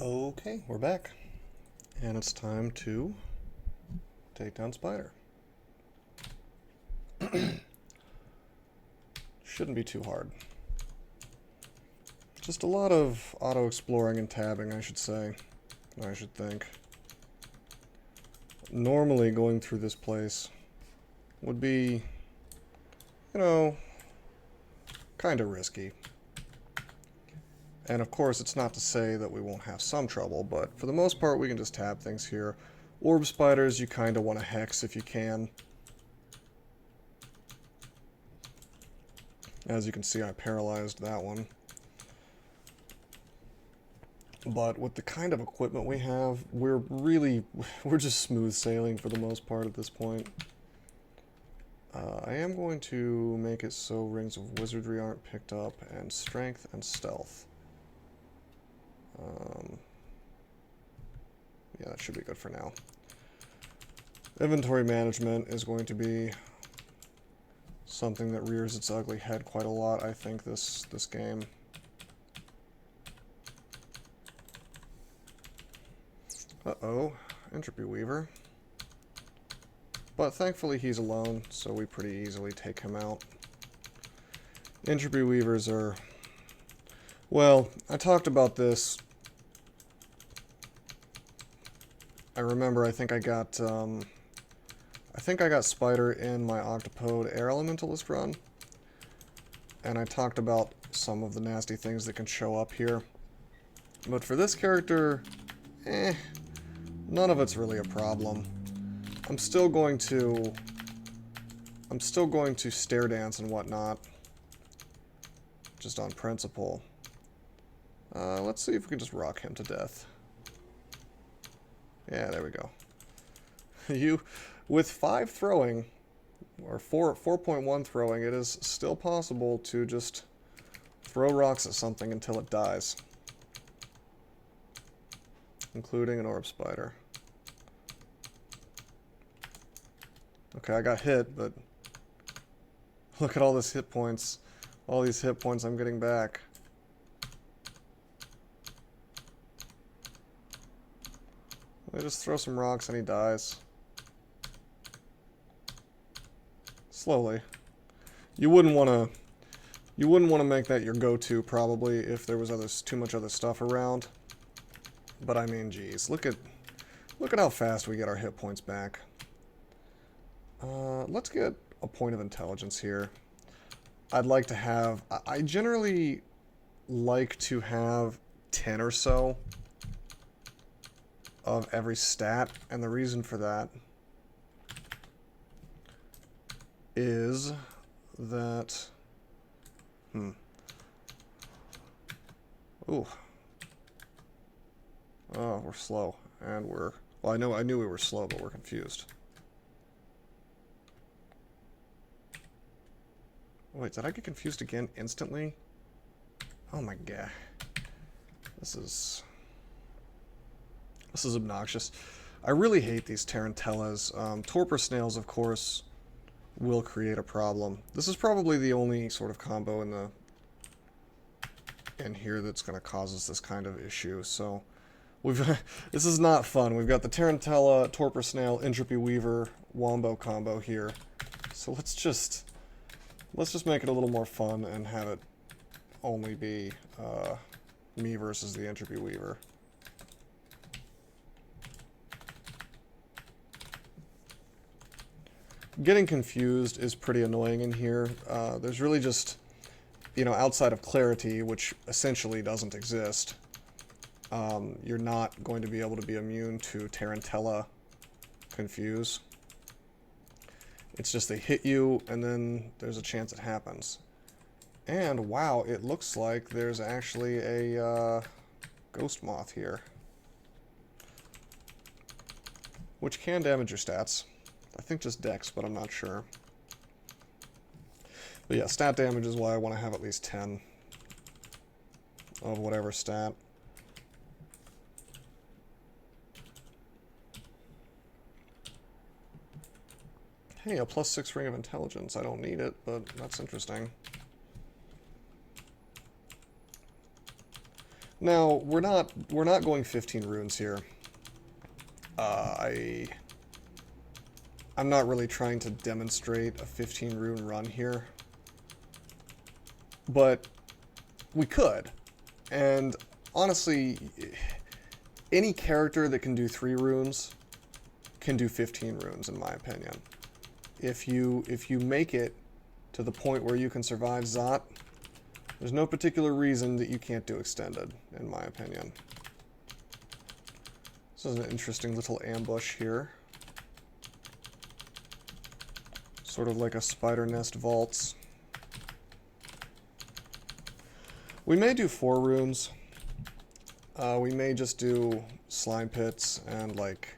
Okay, we're back. And it's time to take down Spider. Shouldn't be too hard. Just a lot of auto-exploring and tabbing, I should say. I should think. Normally, going through this place would be, kind of risky. And of course, it's not to say that we won't have some trouble, but for the most part, we can just tab things here. Orb spiders, you kind of want to hex if you can. As you can see, I paralyzed that one. But with the kind of equipment we have, we're just smooth sailing for the most part at this point. I am going to make it so rings of wizardry aren't picked up, and strength and stealth. Yeah, that should be good for now. Inventory management is going to be something that rears its ugly head quite a lot, I think, this game. Uh-oh, Entropy Weaver. But thankfully he's alone, so we pretty easily take him out. Entropy Weavers are... Well, I talked about this. I remember, I think I got Spider in my Octopode Air Elementalist run. And I talked about some of the nasty things that can show up here. But for this character, none of it's really a problem. I'm still going to stare dance and whatnot. Just on principle. Let's see if we can just rock him to death. Yeah, there we go. With 5 throwing, or 4.1 throwing, it is still possible to just throw rocks at something until it dies. Including an orb spider. Okay, I got hit, but look at all this hit points. All these hit points I'm getting back. I just throw some rocks and he dies. Slowly. You wouldn't want to make that your go-to probably if there was too much other stuff around. But I mean, geez, look at how fast we get our hit points back. Let's get a point of intelligence here. I'd like to have... I generally like to have 10 or so of every stat, and the reason for that is that... Ooh. Oh, we're slow. And we're... Well, I knew we were slow, but we're confused. Wait, did I get confused again instantly? Oh my god. This is obnoxious. I really hate these tarantellas. Torpor snails, of course, will create a problem. This is probably the only sort of combo in here that's going to cause us this kind of issue. So this is not fun. We've got the tarantella, torpor snail, entropy weaver, wombo combo here. So let's just make it a little more fun and have it only be me versus the entropy weaver. Getting confused is pretty annoying in here. There's really just, outside of clarity, which essentially doesn't exist, you're not going to be able to be immune to tarantella confuse. It's just they hit you, and then there's a chance it happens. And, wow, it looks like there's actually a ghost moth here. Which can damage your stats. I think just dex, but I'm not sure. But yeah, stat damage is why I want to have at least 10 of whatever stat. Hey, a +6 ring of intelligence. I don't need it, but that's interesting. Now, we're not going 15 runes here. I'm not really trying to demonstrate a 15 rune run here, but we could. And honestly, any character that can do 3 runes can do 15 runes, in my opinion. If you make it to the point where you can survive Zot, there's no particular reason that you can't do extended, in my opinion. This is an interesting little ambush here. Sort of like a spider nest vaults. We may do 4 runes. We may just do slime pits and like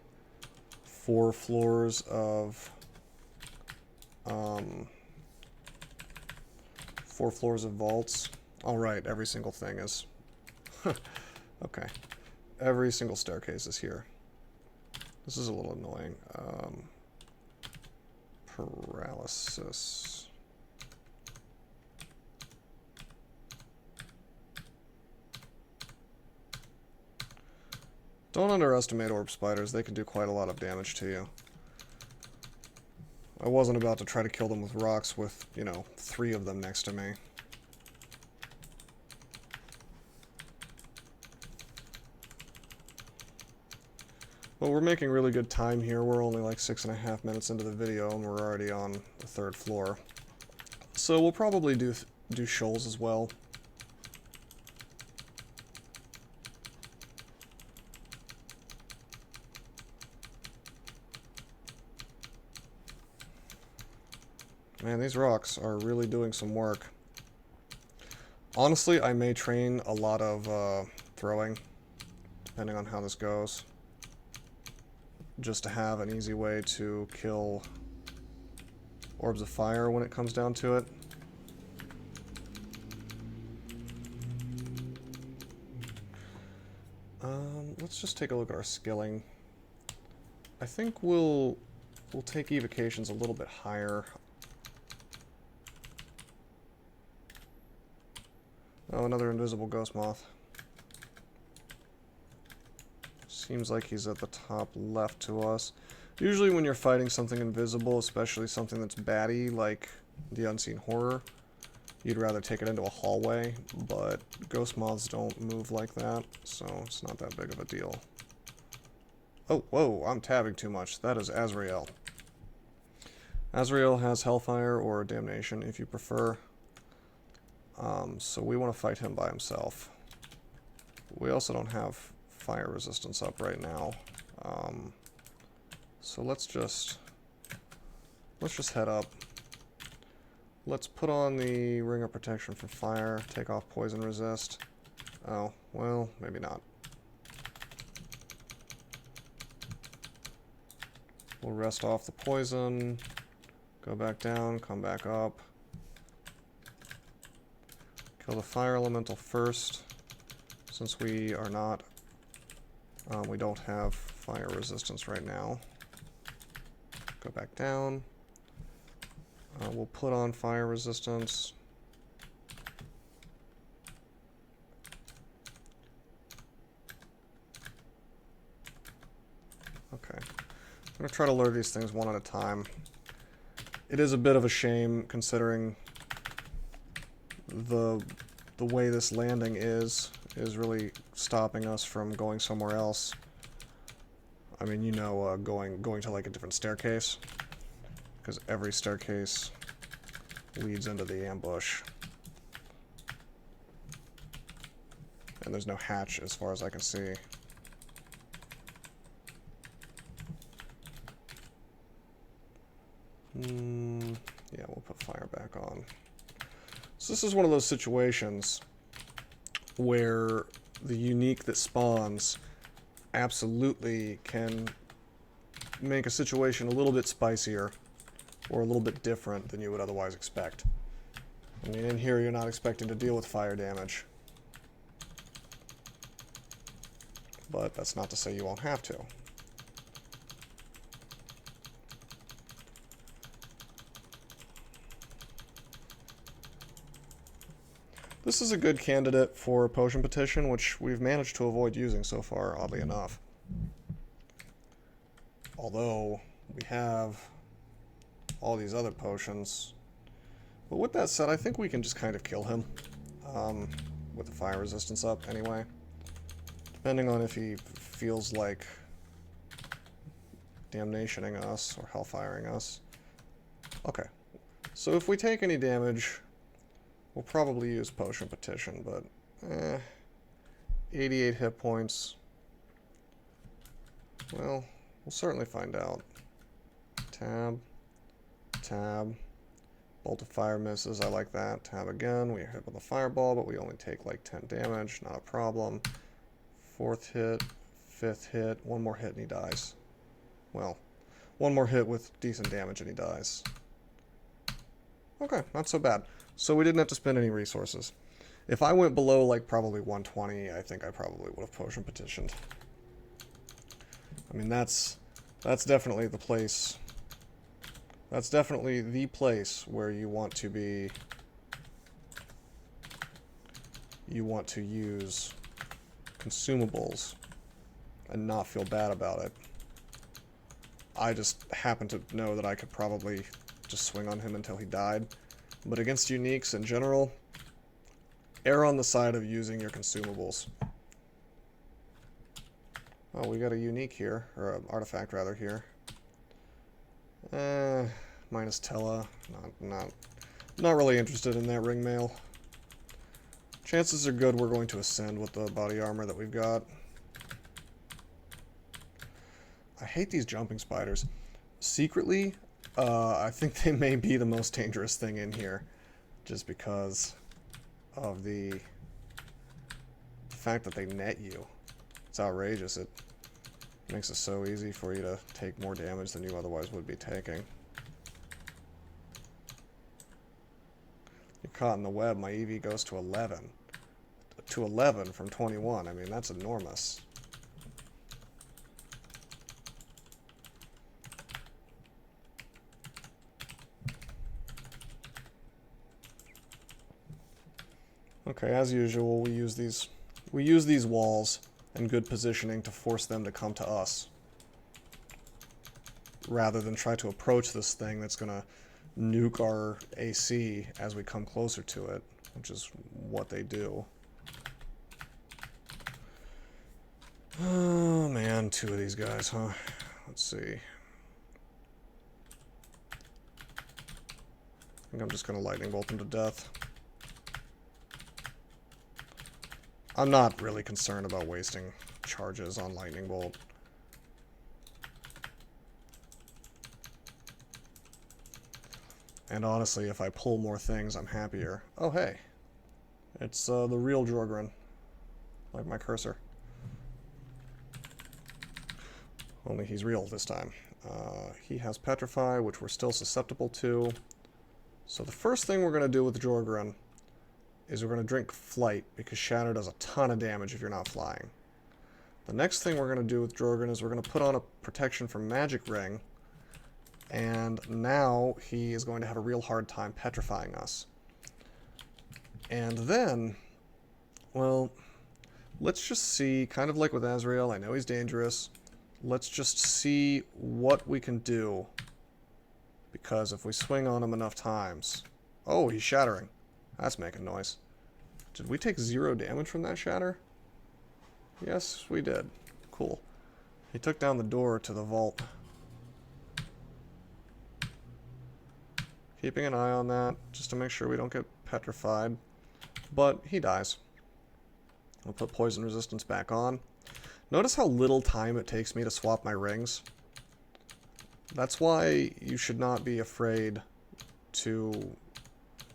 4 floors of 4 floors of vaults. All right, every single thing is okay. Every single staircase is here. This is a little annoying. Paralysis. Don't underestimate orb spiders. They can do quite a lot of damage to you. I wasn't about to try to kill them with rocks with, you know, 3 of them next to me. Well, we're making really good time here. We're only like 6.5 minutes into the video and we're already on the 3rd floor. So we'll probably do shoals as well. Man, these rocks are really doing some work. Honestly, I may train a lot of throwing, depending on how this goes. Just to have an easy way to kill orbs of fire when it comes down to it. Let's just take a look at our skilling. I think we'll take evocations a little bit higher. Oh, another invisible ghost moth. Seems like he's at the top left to us. Usually when you're fighting something invisible, especially something that's batty like the Unseen Horror, you'd rather take it into a hallway, but ghost moths don't move like that, so it's not that big of a deal. Oh, whoa, I'm tabbing too much. That is Azrael. Azrael has Hellfire or Damnation if you prefer. So we want to fight him by himself. We also don't have fire resistance up right now. So let's just head up. Let's put on the Ring of Protection for fire, take off poison resist. Oh, well, maybe not. We'll rest off the poison, go back down, come back up. Kill the fire elemental first, since we are not, we don't have fire resistance right now. Go back down. We'll put on fire resistance. Okay. I'm going to try to lure these things one at a time. It is a bit of a shame considering the way this landing is really stopping us from going somewhere else. I mean, you know, going to like a different staircase, because every staircase leads into the ambush. And there's no hatch as far as I can see. Yeah, we'll put fire back on. So this is one of those situations where the unique that spawns absolutely can make a situation a little bit spicier or a little bit different than you would otherwise expect. I mean, in here you're not expecting to deal with fire damage, but that's not to say you won't have to. This is a good candidate for Potion Petition, which we've managed to avoid using so far, oddly enough. Although, we have all these other potions. But with that said, I think we can just kind of kill him. With the fire resistance up, anyway. Depending on if he feels like damnationing us or hellfiring us. Okay. So if we take any damage, we'll probably use Potion Petition, but 88 hit points. Well, we'll certainly find out. Tab. Tab. Bolt of Fire misses, I like that. Tab again, we hit with a fireball, but we only take like 10 damage, not a problem. Fourth hit, fifth hit, one more hit and he dies. Well, one more hit with decent damage and he dies. Okay, not so bad. So we didn't have to spend any resources. If I went below like probably 120, I think I probably would have Potion Petitioned. I mean, that's definitely the place. That's definitely the place where you want to be. You want to use consumables and not feel bad about it. I just happen to know that I could probably just swing on him until he died. But against uniques in general, err on the side of using your consumables. Oh, we got a unique here, or an artifact rather here. Minus Tella. Not really interested in that ring mail. Chances are good we're going to ascend with the body armor that we've got. I hate these jumping spiders. Secretly, I think they may be the most dangerous thing in here, just because of the fact that they net you. It's outrageous. It makes it so easy for you to take more damage than you otherwise would be taking. You're caught in the web. My EV goes to 11. To 11 from 21. I mean, that's enormous. Okay, as usual, we use these walls and good positioning to force them to come to us, rather than try to approach this thing that's going to nuke our AC as we come closer to it, which is what they do. Oh man, two of these guys, huh? Let's see. I think I'm just going to lightning bolt them to death. I'm not really concerned about wasting charges on lightning bolt. And honestly, if I pull more things, I'm happier. Oh, hey. It's the real Jorgren. Like my cursor. Only he's real this time. He has Petrify, which we're still susceptible to. So the first thing we're going to do with Jorgren is we're going to drink Flight, because Shatter does a ton of damage if you're not flying. The next thing we're going to do with Jorgren is we're going to put on a protection from Magic Ring, and now he is going to have a real hard time petrifying us. And then, well, let's just see, kind of like with Azrael, I know he's dangerous. Let's just see what we can do, because if we swing on him enough times... Oh, he's shattering. That's making noise. Did we take 0 damage from that shatter? Yes, we did. Cool. He took down the door to the vault. Keeping an eye on that, just to make sure we don't get petrified. But he dies. I'll put poison resistance back on. Notice how little time it takes me to swap my rings. That's why you should not be afraid to,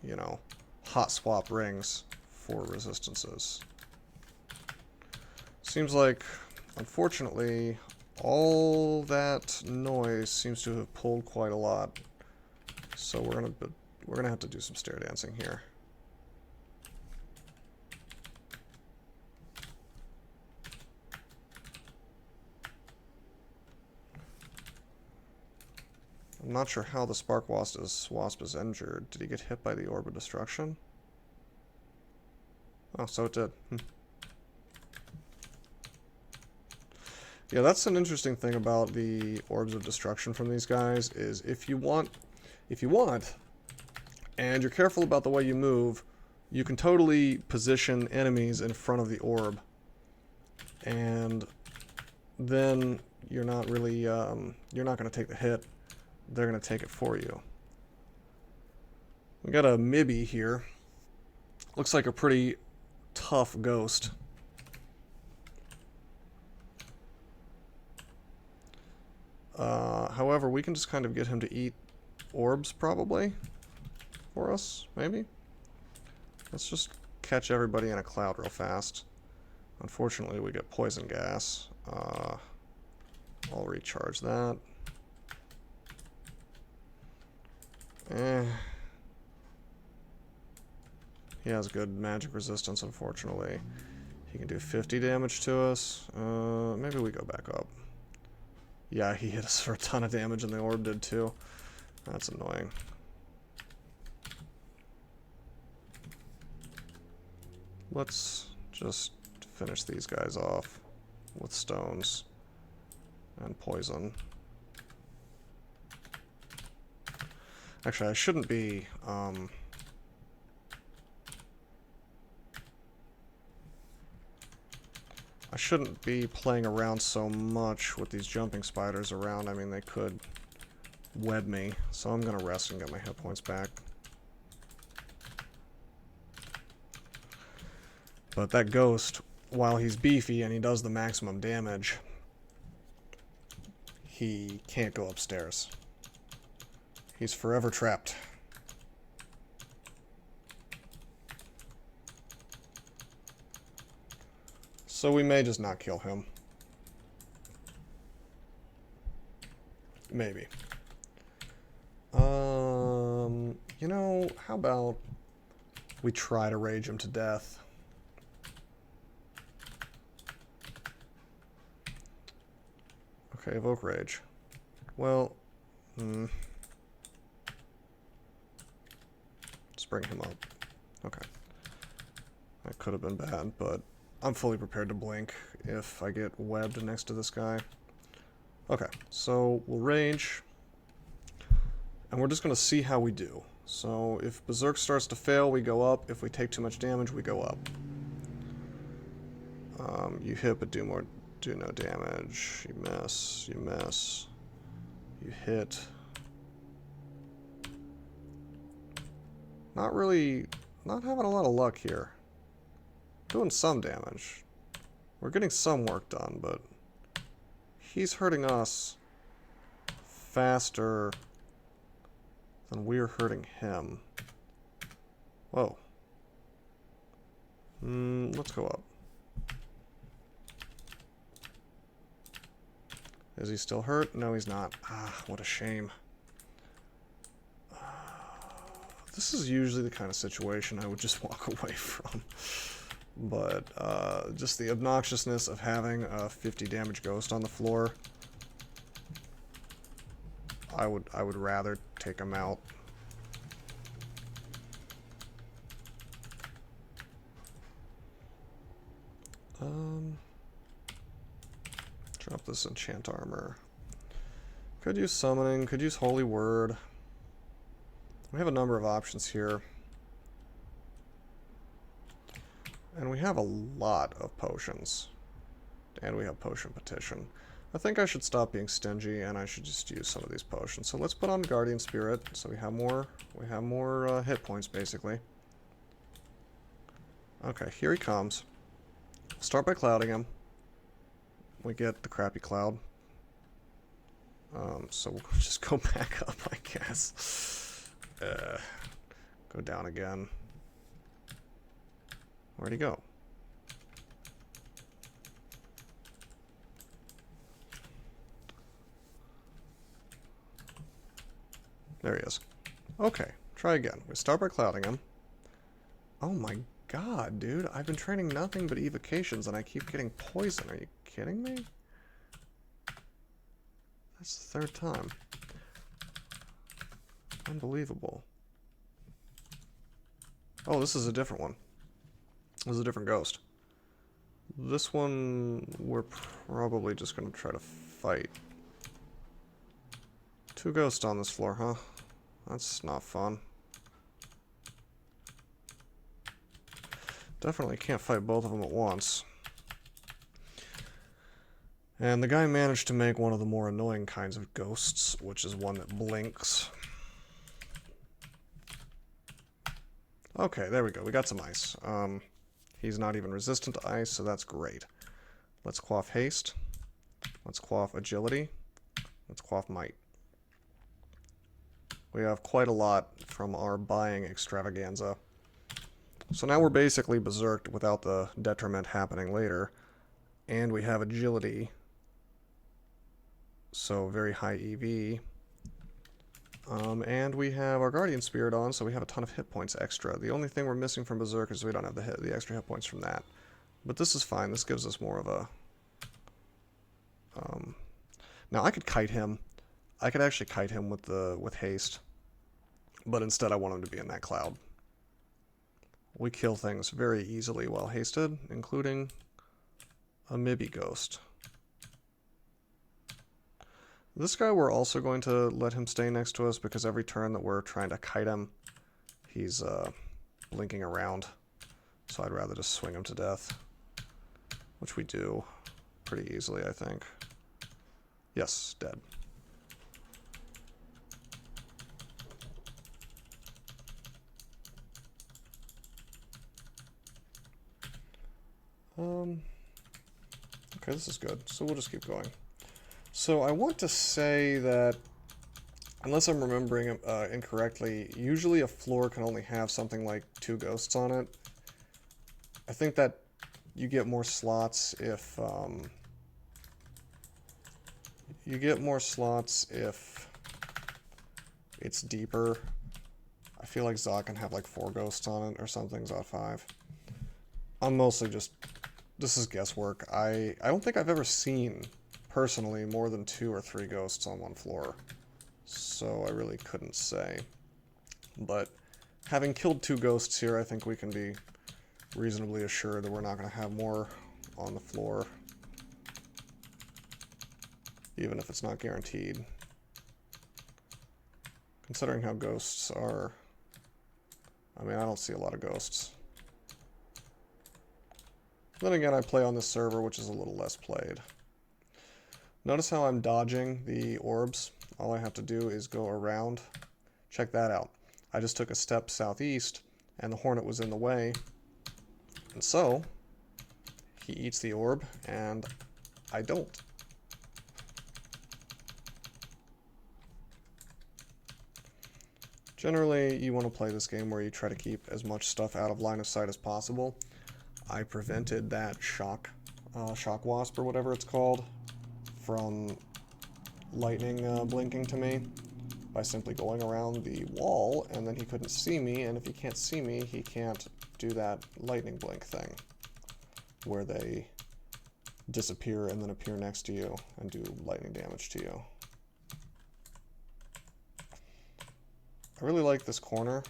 you know, hot swap rings for resistances. Seems like, unfortunately, all that noise seems to have pulled quite a lot. So we're gonna have to do some stair dancing here. I'm not sure how the Spark Wasp is injured. Did he get hit by the Orb of Destruction? Oh, so it did. Yeah, that's an interesting thing about the Orbs of Destruction from these guys, is if you want, and you're careful about the way you move, you can totally position enemies in front of the orb. And then you're not really, you're not going to take the hit. They're going to take it for you. We got a Mibby here. Looks like a pretty tough ghost. However, we can just kind of get him to eat orbs, probably, for us, maybe? Let's just catch everybody in a cloud real fast. Unfortunately, we get poison gas. I'll recharge that. He has good magic resistance, unfortunately. He can do 50 damage to us. Maybe we go back up. Yeah, he hit us for a ton of damage, and the orb did too. That's annoying. Let's just finish these guys off with stones and poison. Actually, I shouldn't be... I shouldn't be playing around so much with these jumping spiders around. I mean, they could web me, so I'm gonna rest and get my hit points back. But that ghost, while he's beefy and he does the maximum damage, he can't go upstairs. He's forever trapped. So we may just not kill him. Maybe. You know, how about we try to rage him to death? Okay, evoke rage. Well, let's bring him up. Okay. That could have been bad, but I'm fully prepared to blink if I get webbed next to this guy. Okay, so we'll rage, and we're just going to see how we do. So if Berserk starts to fail, we go up. If we take too much damage, we go up. You hit but do no damage. You miss, you miss. You hit. Not having a lot of luck here. Doing some damage. We're getting some work done, but he's hurting us faster than we're hurting him. Whoa. Let's go up. Is he still hurt? No, he's not. Ah, what a shame. This is usually the kind of situation I would just walk away from. But just the obnoxiousness of having a 50 damage ghost on the floor, I would rather take him out. Drop this enchant armor. Could use summoning, could use holy word. We have a number of options here. And we have a lot of potions. And we have potion petition. I think I should stop being stingy and I should just use some of these potions. So let's put on Guardian Spirit so we have more hit points basically. Okay, here he comes. Start by clouding him. We get the crappy cloud. So we'll just go back up, I guess. Go down again. Where'd he go? There he is. Okay, try again. We start by clouding him. Oh my god, dude. I've been training nothing but evocations and I keep getting poison. Are you kidding me? That's the third time. Unbelievable. Oh, this is a different one. This is a different ghost. This one, we're probably just going to try to fight. 2 ghosts on this floor, huh? That's not fun. Definitely can't fight both of them at once. And the guy managed to make one of the more annoying kinds of ghosts, which is one that blinks. Okay, there we go. We got some ice. He's not even resistant to ice, so that's great. Let's quaff haste. Let's quaff agility. Let's quaff might. We have quite a lot from our buying extravaganza. So now we're basically berserked without the detriment happening later. And we have agility. So very high EV. And we have our Guardian Spirit on, so we have a ton of hit points extra. The only thing we're missing from Berserk is we don't have the extra hit points from that. But this is fine. This gives us more of a... Now, I could kite him. I could actually kite him with haste. But instead, I want him to be in that cloud. We kill things very easily while hasted, including a Mibby Ghost. This guy, we're also going to let him stay next to us because every turn that we're trying to kite him, he's blinking around. So I'd rather just swing him to death, which we do pretty easily, I think. Yes, dead. Okay, this is good. So we'll just keep going. So I want to say that, unless I'm remembering incorrectly, usually a floor can only have something like 2 ghosts on it. I think that you get more slots if it's deeper. I feel like Zod can have like 4 ghosts on it or something, Zod 5. I'm mostly just, this is guesswork. I don't think I've ever seen, personally, more than 2 or 3 ghosts on one floor. So I really couldn't say. But having killed 2 ghosts here, I think we can be reasonably assured that we're not going to have more on the floor. Even if it's not guaranteed. Considering how ghosts are... I mean, I don't see a lot of ghosts. Then again, I play on this server, which is a little less played. Notice how I'm dodging the orbs. All I have to do is go around. Check that out. I just took a step southeast, and the Hornet was in the way. And so, he eats the orb, and I don't. Generally, you want to play this game where you try to keep as much stuff out of line of sight as possible. I prevented that shock wasp or whatever it's called from lightning blinking to me by simply going around the wall, and then he couldn't see me, and if he can't see me, he can't do that lightning blink thing where they disappear and then appear next to you and do lightning damage to you. I really like this corner.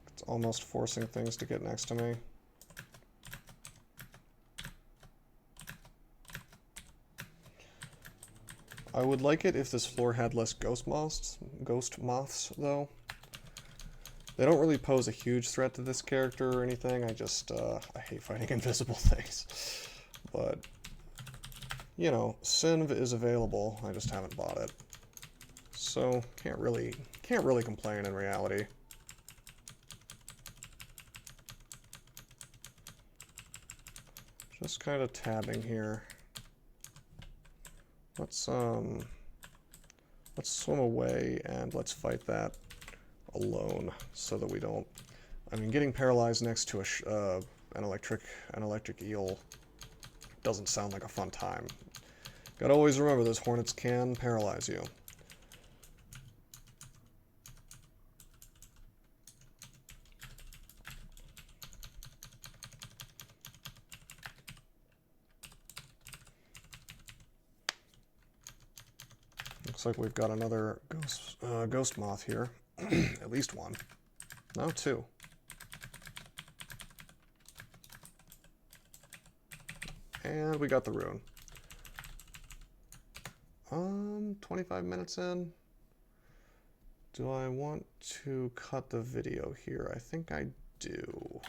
It's almost forcing things to get next to me. I would like it if this floor had less ghost moths, though. They don't really pose a huge threat to this character or anything. I just, I hate fighting invisible things. But, you know, Synv is available. I just haven't bought it. So, can't really complain in reality. Just kind of tabbing here. Let's swim away and let's fight that alone so that we don't... I mean, getting paralyzed next to an electric eel doesn't sound like a fun time. Gotta always remember those hornets can paralyze you. Looks like we've got another ghost moth here. At least one. No, 2. And we got the rune. 25 minutes in. Do I want to cut the video here? I think I do.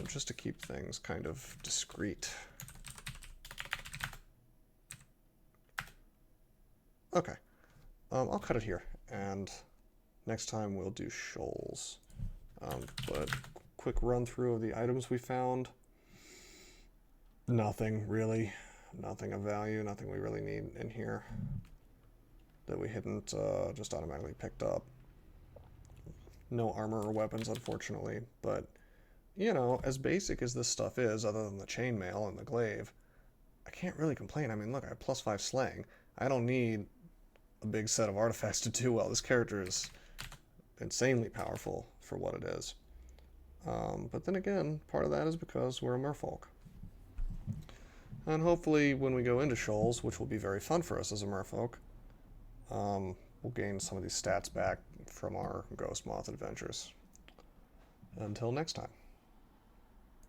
Just to keep things kind of discreet. Okay. I'll cut it here, and next time we'll do shoals. But quick run through of the items we found. Nothing really. Nothing of value, nothing we really need in here that we hadn't just automatically picked up. No armor or weapons, unfortunately, but, you know, as basic as this stuff is, other than the chainmail and the glaive, I can't really complain. I mean, look, I have +5 slaying. I don't need a big set of artifacts to do well. This character is insanely powerful for what it is. But then again, part of that is because we're a merfolk. And hopefully when we go into shoals, which will be very fun for us as a merfolk, we'll gain some of these stats back from our Ghost Moth adventures. Until next time.